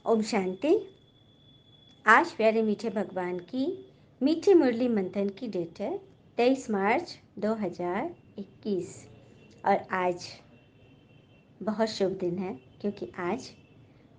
ओम शांति। आज प्यारे मीठे भगवान की मीठी मुरली मंथन की डेट है 23 मार्च 2021 और आज बहुत शुभ दिन है क्योंकि आज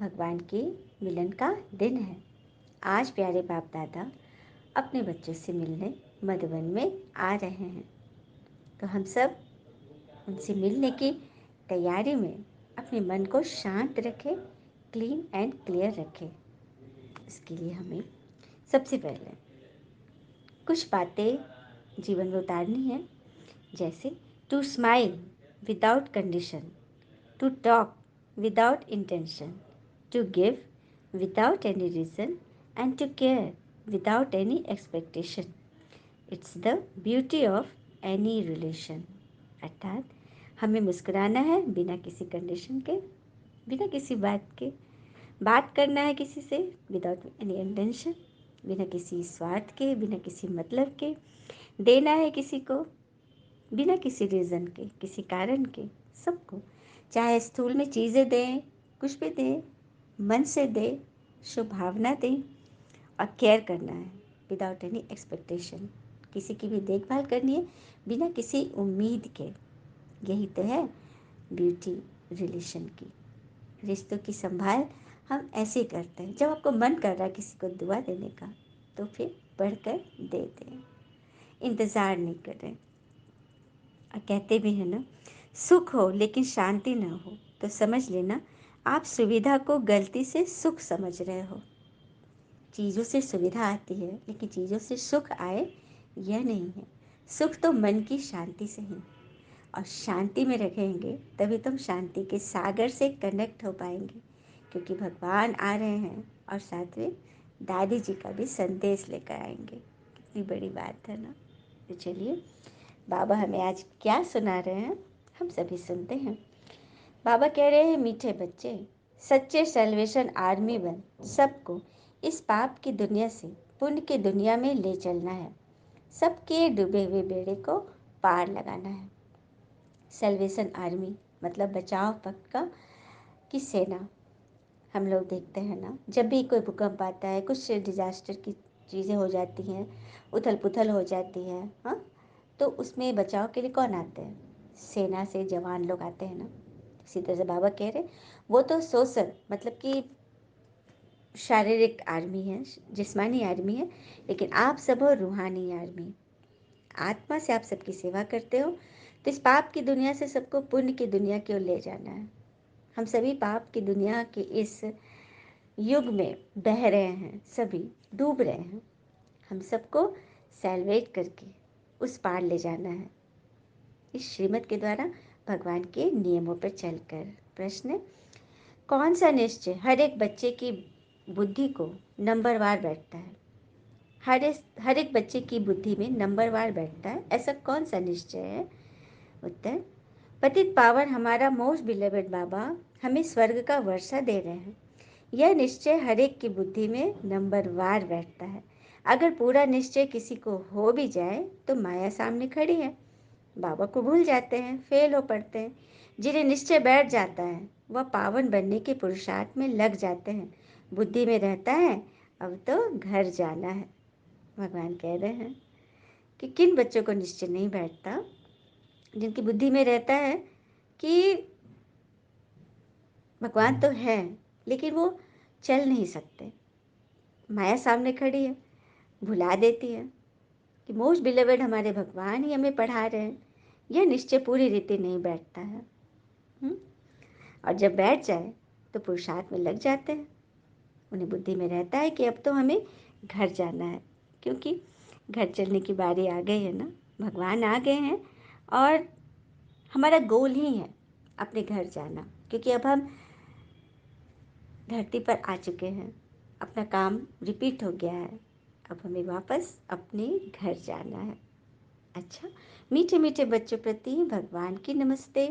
भगवान के मिलन का दिन है। आज प्यारे बाप दादा अपने बच्चों से मिलने मधुबन में आ रहे हैं, तो हम सब उनसे मिलने की तैयारी में अपने मन को शांत रखें, क्लीन एंड क्लियर रखें। इसके लिए हमें सबसे पहले कुछ बातें जीवन में उतारनी है, जैसे to smile without condition, to talk without intention, to give without any reason and to care without any expectation. It's the beauty of any relation. अर्थात हमें मुस्कुराना है बिना किसी कंडीशन के, बिना किसी बात के। बात करना है किसी से विदाउट एनी इंटेंशन, बिना किसी स्वार्थ के, बिना किसी मतलब के। देना है किसी को बिना किसी रीज़न के, किसी कारण के, सबको। चाहे स्थूल में चीज़ें दें, कुछ भी दें, मन से दें, शुभ भावना दें। और केयर करना है विदाउट एनी एक्सपेक्टेशन। किसी की भी देखभाल करनी है बिना किसी उम्मीद के। यही तो है ब्यूटी रिलेशन की। रिश्तों की संभाल हम ऐसे ही करते हैं। जब आपको मन कर रहा है किसी को दुआ देने का, तो फिर बढ़कर दे दें, इंतज़ार नहीं करें। और कहते भी हैं ना, सुख हो लेकिन शांति ना हो तो समझ लेना आप सुविधा को गलती से सुख समझ रहे हो। चीज़ों से सुविधा आती है लेकिन चीज़ों से सुख आए यह नहीं है। सुख तो मन की शांति से ही, और शांति में रहेंगे तभी तुम शांति के सागर से कनेक्ट हो पाएंगे, क्योंकि भगवान आ रहे हैं और साथ में दादी जी का भी संदेश लेकर आएंगे। कितनी बड़ी बात है ना। तो चलिए बाबा हमें आज क्या सुना रहे हैं, हम सभी सुनते हैं। बाबा कह रहे हैं, मीठे बच्चे, सच्चे सेल्वेशन आर्मी बन सबको इस पाप की दुनिया से पुण्य की दुनिया में ले चलना है। सबके डूबे हुए बेड़े को पार लगाना है। सेल्वेशन आर्मी मतलब बचाव पक्ष का की सेना। हम लोग देखते हैं ना, जब भी कोई भूकंप आता है, कुछ डिजास्टर की चीज़ें हो जाती हैं, उथल पुथल हो जाती है, हाँ, तो उसमें बचाव के लिए कौन आते हैं? सेना से जवान लोग आते हैं ना। इसी तरह से बाबा कह रहे वो तो सोशल मतलब कि शारीरिक आर्मी है, जिस्मानी आर्मी है, लेकिन आप सब हो रूहानी आर्मी। आत्मा से आप सबकी सेवा करते हो, तो इस पाप की दुनिया से सबको पुण्य की दुनिया की ओर ले जाना है। हम सभी पाप की दुनिया के इस युग में बह रहे हैं, सभी डूब रहे हैं। हम सबको सेल्वेट करके उस पार ले जाना है, इस श्रीमत के द्वारा, भगवान के नियमों पर चलकर। प्रश्न, कौन सा निश्चय हर एक बच्चे की बुद्धि को नंबरवार बैठता है? हर एक बच्चे की बुद्धि में नंबरवार बैठता है, ऐसा कौन सा निश्चय है? उत्तर, पतित पावन हमारा मोस्ट बिलीवेड बाबा हमें स्वर्ग का वर्षा दे रहे हैं। यह निश्चय हर एक की बुद्धि में नंबरवार बैठता है। अगर पूरा निश्चय किसी को हो भी जाए तो माया सामने खड़ी है, बाबा को भूल जाते हैं, फेल हो पड़ते हैं। जिन्हें निश्चय बैठ जाता है वह पावन बनने के पुरुषार्थ में लग जाते हैं। बुद्धि में रहता है अब तो घर जाना है। भगवान कह रहे हैं कि किन बच्चों को निश्चय नहीं बैठता? जिनकी बुद्धि में रहता है कि भगवान तो है लेकिन वो चल नहीं सकते, माया सामने खड़ी है, भुला देती है कि मोस्ट बिलीवेड हमारे भगवान ही हमें पढ़ा रहे हैं। यह निश्चय पूरी रीति नहीं बैठता है। और जब बैठ जाए तो पुरुषार्थ में लग जाते हैं। उन्हें बुद्धि में रहता है कि अब तो हमें घर जाना है, क्योंकि घर चलने की बारी आ गई है ना। भगवान आ गए हैं और हमारा गोल ही है अपने घर जाना, क्योंकि अब हम धरती पर आ चुके हैं, अपना काम रिपीट हो गया है, अब हमें वापस अपने घर जाना है। अच्छा, मीठे मीठे बच्चों प्रति भगवान की नमस्ते।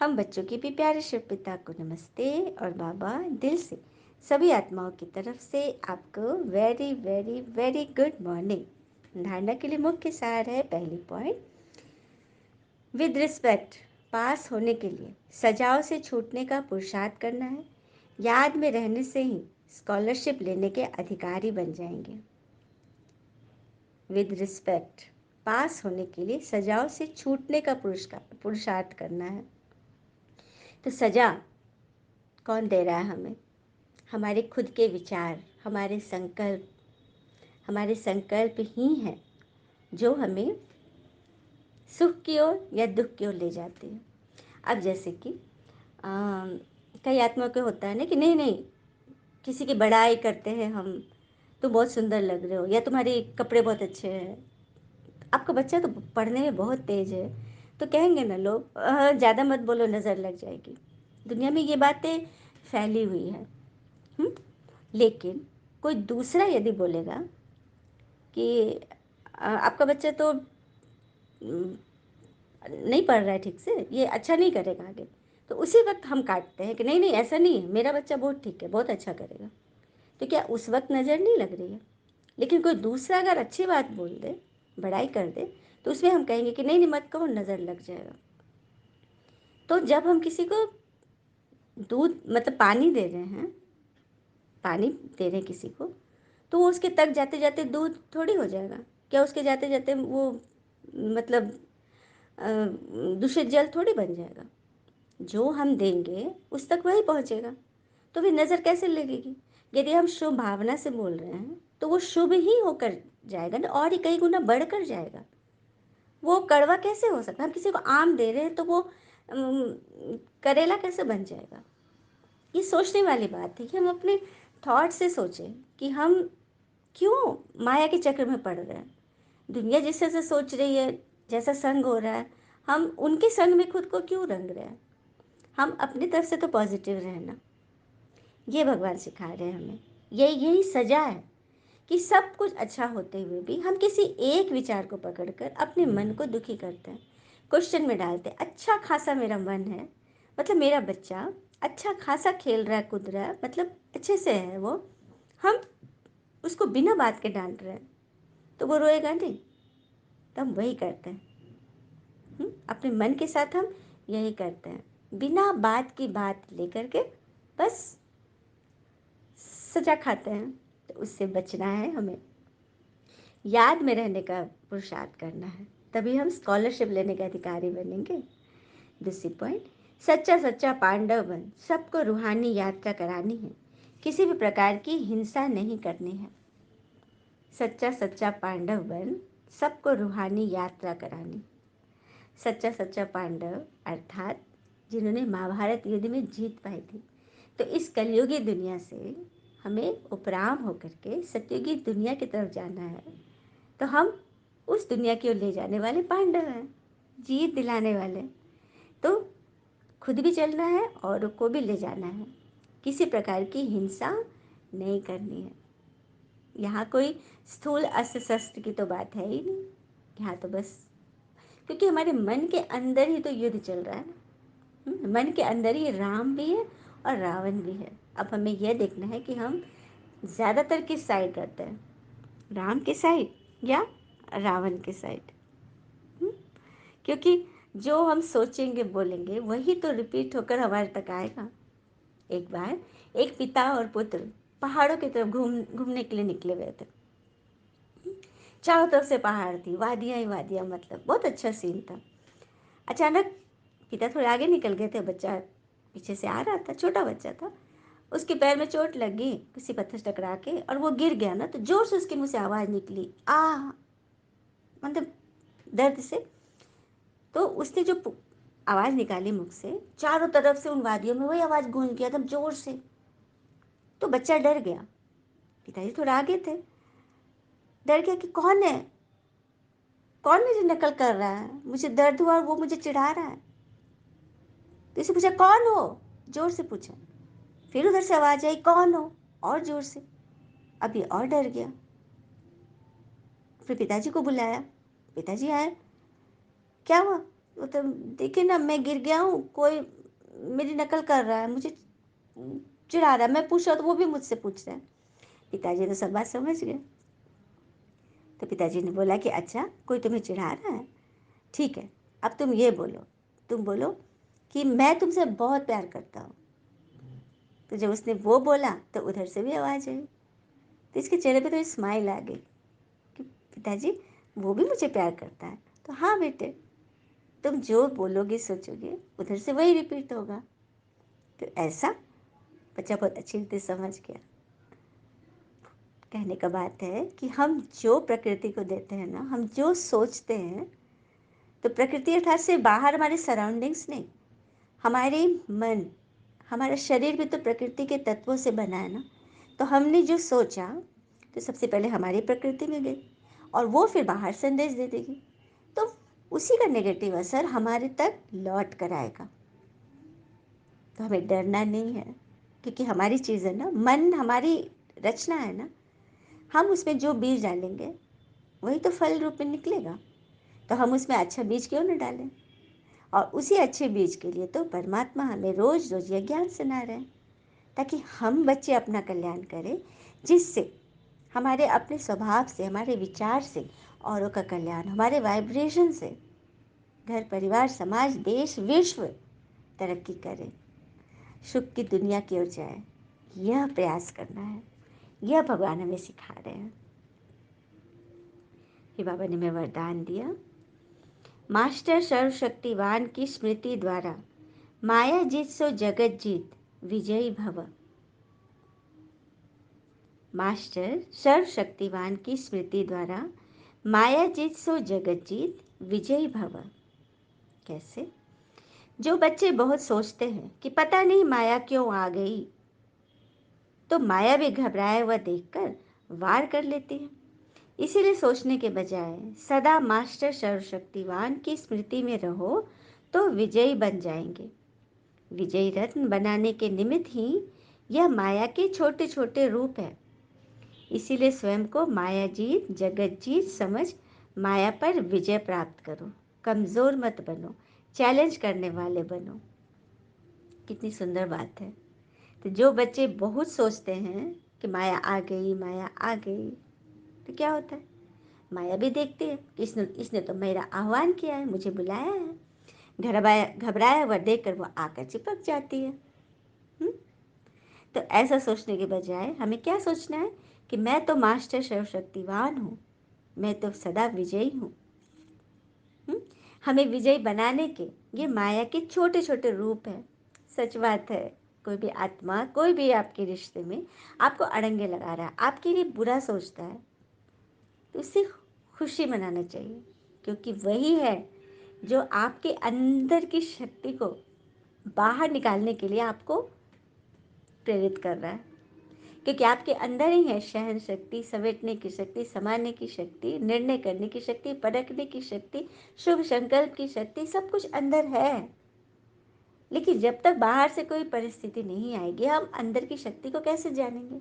हम बच्चों के भी प्यारे शिव पिता को नमस्ते। और बाबा दिल से सभी आत्माओं की तरफ से आपको very very very good morning. धारणा के लिए मुख्य सार है, पहली पॉइंट, विद रिस्पेक्ट पास होने के लिए सजाओं से छूटने का पुरुषार्थ करना है। याद में रहने से ही स्कॉलरशिप लेने के अधिकारी बन जाएंगे। विद रिस्पेक्ट, पास होने के लिए सजाओं से छूटने का पुरुषार्थ करना है। तो सजा कौन दे रहा है हमें? हमारे खुद के विचार, हमारे संकल्प ही हैं जो हमें सुख की ओर या दुख की ओर ले जाते हैं। अब जैसे कि कई आत्माओं को होता है ना कि नहीं नहीं, किसी की बड़ाई करते हैं हम, तुम बहुत सुंदर लग रहे हो, या तुम्हारे कपड़े बहुत अच्छे हैं, आपका बच्चा तो पढ़ने में बहुत तेज है, तो कहेंगे ना लोग ज़्यादा मत बोलो नज़र लग जाएगी। दुनिया में ये बातें फैली हुई है। लेकिन कोई दूसरा यदि बोलेगा कि आपका बच्चा तो नहीं पढ़ रहा है ठीक से, ये अच्छा नहीं करेगा आगे, तो उसी वक्त हम काटते हैं कि नहीं नहीं ऐसा नहीं है, मेरा बच्चा बहुत ठीक है, बहुत अच्छा करेगा। तो क्या उस वक्त नज़र नहीं लग रही है? लेकिन कोई दूसरा अगर अच्छी बात बोल दे, बड़ाई कर दे, तो उसमें हम कहेंगे कि नहीं नहीं मत कहो, नज़र लग जाएगा। तो जब हम किसी को दूध मतलब पानी दे रहे हैं किसी को, तो वो उसके तक जाते जाते दूध थोड़ी हो जाएगा। क्या उसके जाते जाते वो मतलब दूषित जल थोड़ी बन जाएगा। जो हम देंगे उस तक वही पहुंचेगा। तो भी नज़र कैसे लगेगी? यदि हम शुभ भावना से बोल रहे हैं तो वो शुभ ही होकर जाएगा ना, और ही कई गुना बढ़कर जाएगा। वो कड़वा कैसे हो सकता है? हम किसी को आम दे रहे हैं तो वो करेला कैसे बन जाएगा? ये सोचने वाली बात है कि हम अपने थॉट से सोचें कि हम क्यों माया के चक्र में पड़ रहे हैं। दुनिया जिस तरह से सोच रही है, जैसा संग हो रहा है, हम उनके संग में खुद को क्यों रंग रहे हैं? हम अपनी तरफ से तो पॉजिटिव रहना, ये भगवान सिखा रहे हैं हमें। यही सजा है कि सब कुछ अच्छा होते हुए भी हम किसी एक विचार को पकड़कर अपने मन को दुखी करते हैं, क्वेश्चन में डालते हैं। अच्छा खासा मेरा मन है, मतलब मेरा बच्चा अच्छा खासा खेल रहा है, कूद रहा है, मतलब अच्छे से है वो, हम उसको बिना बात के डांट रहे हैं, तो वो रोएगा नहीं। तो हम वही करते हैं। अपने मन के साथ हम यही करते हैं, बिना बात की बात लेकर के बस सजा खाते हैं। तो उससे बचना है हमें, याद में रहने का पुरुषार्थ करना है, तभी हम स्कॉलरशिप लेने के अधिकारी बनेंगे। दूसरी पॉइंट, सच्चा सच्चा पांडव बन, सबको रूहानी यात्रा करानी है, किसी भी प्रकार की हिंसा नहीं करनी है। सच्चा सच्चा पांडव बन, सबको रूहानी यात्रा करानी। सच्चा सच्चा पांडव अर्थात जिन्होंने महाभारत युद्ध में जीत पाई थी। तो इस कलयुगी दुनिया से हमें उपराम होकर के सत्युगी दुनिया की तरफ जाना है। तो हम उस दुनिया की ओर ले जाने वाले पांडव हैं, जीत दिलाने वाले। तो खुद भी चलना है और को भी ले जाना है, किसी प्रकार की हिंसा नहीं करनी है। यहाँ कोई स्थूल अस्त्र शस्त्र की तो बात है ही नहीं। यहाँ तो बस, क्योंकि हमारे मन के अंदर ही तो युद्ध चल रहा है ना। मन के अंदर ही राम भी है और रावण भी है। अब हमें यह देखना है कि हम ज़्यादातर किस साइड रहते हैं, राम के साइड या रावण के साइड। क्योंकि जो हम सोचेंगे बोलेंगे वही तो रिपीट होकर हमारे तक आएगा। एक बार एक पिता और पुत्र पहाड़ों की तरफ घूमने के लिए निकले हुए थे। चारों तरफ से पहाड़ थी, वादियाँ ही वादियाँ, मतलब बहुत अच्छा सीन था। अचानक पिता थोड़े आगे निकल गए थे, बच्चा पीछे से आ रहा था, छोटा बच्चा था। उसके पैर में चोट लग गई किसी पत्थर से टकरा के, और वो गिर गया ना, तो जोर से उसके मुंह से आवाज़ निकली, आ, मतलब दर्द से। तो उसने जो आवाज़ निकाली मुख से, चारों तरफ से उन वादियों में वही आवाज़ गूंज गया एकदम जोर से। तो बच्चा डर गया। पिताजी थोड़ा आगे थे, डर गया कि कौन है, कौन मुझे नकल कर रहा है, मुझे दर्द हुआ और वो मुझे चिढ़ा रहा है। तो इसे पूछा कौन हो, जोर से पूछा। फिर उधर से आवाज़ आई कौन हो, और जोर से। अब ये और डर गया। फिर पिताजी को बुलाया, पिताजी आए, क्या हुआ? वो तो देखिए ना, मैं गिर गया हूँ, कोई मेरी नकल कर रहा है, मुझे चिढ़ा रहा है, मैं पूछ रहा तो वो भी मुझसे पूछ रहा है। पिताजी तो सब बात समझ गए। तो पिताजी ने बोला कि अच्छा, कोई तुम्हें चिढ़ा रहा है, ठीक है, अब तुम बोलो कि मैं तुमसे बहुत प्यार करता हूँ। तो जब उसने वो बोला तो उधर से भी आवाज़ आई, तो इसके चेहरे पे तो स्माइल आ गई कि पिताजी वो भी मुझे प्यार करता है। तो हाँ बेटे, तुम जो बोलोगे सोचोगे उधर से वही रिपीट होगा। तो ऐसा बच्चा बहुत अच्छी रीति समझ गया। कहने का बात है कि हम जो प्रकृति को देते हैं ना, हम जो सोचते हैं, तो प्रकृति अर्थात से बाहर हमारे सराउंडिंग्स नहीं, हमारे मन, हमारा शरीर भी तो प्रकृति के तत्वों से बना है ना। तो हमने जो सोचा तो सबसे पहले हमारी प्रकृति में गई और वो फिर बाहर संदेश दे देगी, तो उसी का नेगेटिव असर हमारे तक लौट कर आएगा। तो हमें डरना नहीं है, क्योंकि हमारी चीज़ है ना, मन हमारी रचना है ना, हम उसमें जो बीज डालेंगे वही तो फल रूप में निकलेगा। तो हम उसमें अच्छा बीज क्यों न डालें। और उसी अच्छे बीज के लिए तो परमात्मा हमें रोज रोज यह ज्ञान सुना रहे हैं, ताकि हम बच्चे अपना कल्याण करें, जिससे हमारे अपने स्वभाव से, हमारे विचार से औरों का कल्याण, हमारे वाइब्रेशन से घर परिवार समाज देश विश्व तरक्की करे, सुख की दुनिया की ओर जाए। यह प्रयास करना है, यह भगवान हमें सिखा रहे हैं। फिर बाबा ने मैं वरदान दिया, मास्टर सर्वशक्तिवान की स्मृति द्वारा माया जीत सो जगत जीत विजयी भव। मास्टर सर्वशक्तिवान की स्मृति द्वारा माया जीत सो जगत जीत विजयी भव। कैसे? जो बच्चे बहुत सोचते हैं कि पता नहीं माया क्यों आ गई, तो माया भी घबराया हुआ देखकर वार कर लेती है। इसीलिए सोचने के बजाय सदा मास्टर सर्वशक्तिवान की स्मृति में रहो तो विजयी बन जाएंगे। विजयी रत्न बनाने के निमित्त ही यह माया के छोटे छोटे रूप है। इसीलिए स्वयं को माया जीत जगत जीत समझ माया पर विजय प्राप्त करो। कमज़ोर मत बनो, चैलेंज करने वाले बनो। कितनी सुंदर बात है। तो जो बच्चे बहुत सोचते हैं कि माया आ गई, माया आ गई, तो क्या होता है, माया भी देखती है कि इसने तो मेरा आह्वान किया है, मुझे बुलाया है। घबराया हुआ देखकर वो आकर चिपक जाती है। हुँ? तो ऐसा सोचने के बजाय हमें क्या सोचना है कि मैं तो मास्टर सर्वशक्तिवान हूँ, मैं तो सदा विजयी हूँ। हमें विजयी बनाने के ये माया के छोटे छोटे रूप हैं। सच बात है, कोई भी आत्मा, कोई भी आपके रिश्ते में आपको अड़ंगे लगा रहा है, आपके लिए बुरा सोचता है, तो उससे खुशी मनाना चाहिए, क्योंकि वही है जो आपके अंदर की शक्ति को बाहर निकालने के लिए आपको प्रेरित कर रहा है। क्योंकि आपके अंदर ही है सहन शक्ति, समेटने की शक्ति, संभालने की शक्ति, निर्णय करने की शक्ति, परखने की शक्ति, शुभ संकल्प की शक्ति, सब कुछ अंदर है। लेकिन जब तक बाहर से कोई परिस्थिति नहीं आएगी, हम अंदर की शक्ति को कैसे जानेंगे।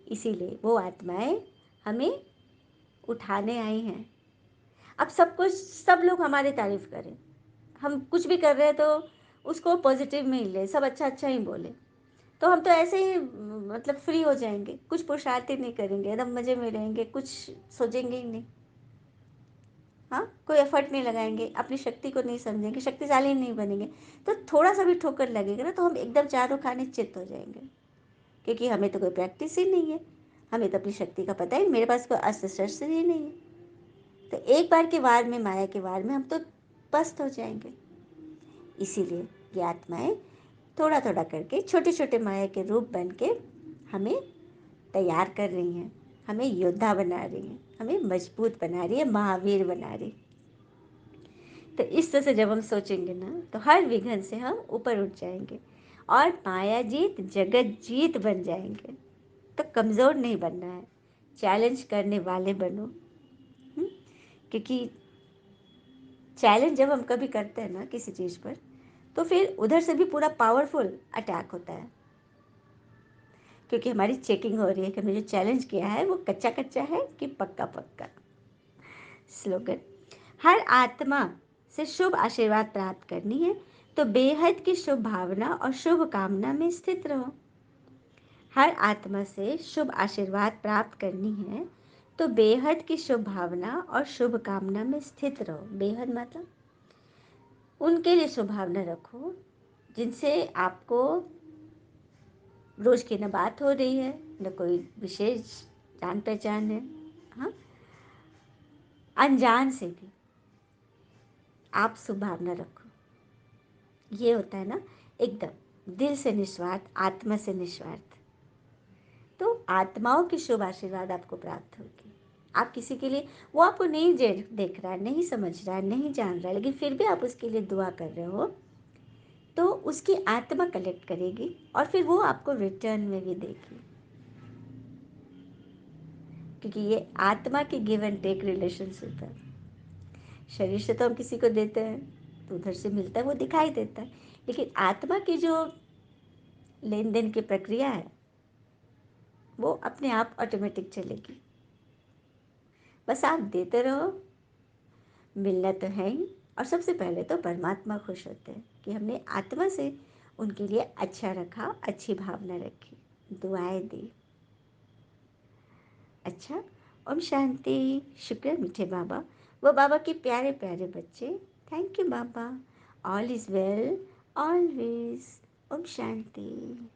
इसीलिए वो आत्माएं हमें उठाने आई हैं। अब सब लोग हमारी तारीफ करें, हम कुछ भी कर रहे हैं तो उसको पॉजिटिव में ही ले, सब अच्छा अच्छा ही बोले, तो हम तो ऐसे ही मतलब फ्री हो जाएंगे, कुछ पुरुषार्थ ही नहीं करेंगे, एकदम मज़े में रहेंगे, कुछ सोचेंगे ही नहीं। हाँ, कोई एफर्ट नहीं लगाएंगे, अपनी शक्ति को नहीं समझेंगे, शक्तिशाली नहीं बनेंगे। तो थोड़ा सा भी ठोकर लगेगा ना, तो हम एकदम चारों खाने चित्त हो जाएंगे, क्योंकि हमें तो कोई प्रैक्टिस ही नहीं है, हमें तो अपनी शक्ति का पता ही, मेरे पास कोई अस्त्र शस्त्र ही नहीं है। तो एक बार के वार में, माया के वार में हम तो पस्त हो जाएंगे। इसीलिए ये आत्माएं थोड़ा थोड़ा करके छोटे छोटे माया के रूप बन के हमें तैयार कर रही हैं, हमें योद्धा बना रही हैं, हमें मजबूत बना रही है, महावीर बना रही। तो इस तरह से जब हम सोचेंगे ना, तो हर विघ्न से हम ऊपर उठ जाएंगे और माया जीत जगत जीत बन जाएंगे। तो कमज़ोर नहीं बनना है, चैलेंज करने वाले बनो। क्योंकि चैलेंज जब हम कभी करते हैं ना किसी चीज़ पर, तो फिर उधर से भी पूरा पावरफुल अटैक होता है, क्योंकि हमारी चेकिंग हो रही है कि हमने जो चैलेंज किया है वो कच्चा कच्चा है कि पक्का पक्का। स्लोगन, हर आत्मा से शुभ आशीर्वाद प्राप्त करनी है तो बेहद की शुभ भावना और शुभ कामना में स्थित रहो। हर आत्मा से शुभ आशीर्वाद प्राप्त करनी है तो बेहद की शुभ भावना और शुभ कामना में स्थित रहो। बेहद मतलब उनके लिए शुभ भावना रखो जिनसे आपको रोज़ की न बात हो रही है, न कोई विशेष जान पहचान है। हाँ, अनजान से भी आप शुभ भावना रखो। ये होता है ना, एकदम दिल से निस्वार्थ, आत्मा से निस्वार्थ। तो आत्माओं की शुभ आशीर्वाद आपको प्राप्त होगी। आप किसी के लिए, वो आपको नहीं देख रहा है, नहीं समझ रहा है, नहीं जान रहा है, लेकिन फिर भी आप उसके लिए दुआ कर रहे हो, तो उसकी आत्मा कलेक्ट करेगी और फिर वो आपको रिटर्न में भी देगी। क्योंकि ये आत्मा की गिव एंड टेक रिलेशनशिप है। शरीर से तो हम किसी को देते हैं तो उधर से मिलता है, वो दिखाई देता है, लेकिन आत्मा की जो लेन देन की प्रक्रिया है वो अपने आप ऑटोमेटिक चलेगी। बस आप देते रहो, मिलना तो है ही। और सबसे पहले तो परमात्मा खुश होते हैं कि हमने आत्मा से उनके लिए अच्छा रखा, अच्छी भावना रखी, दुआएं दी। अच्छा, ओम शांति। शुक्र मीठे बाबा, वो बाबा के प्यारे प्यारे बच्चे। थैंक यू बाबा। All is well always. ओम शांति।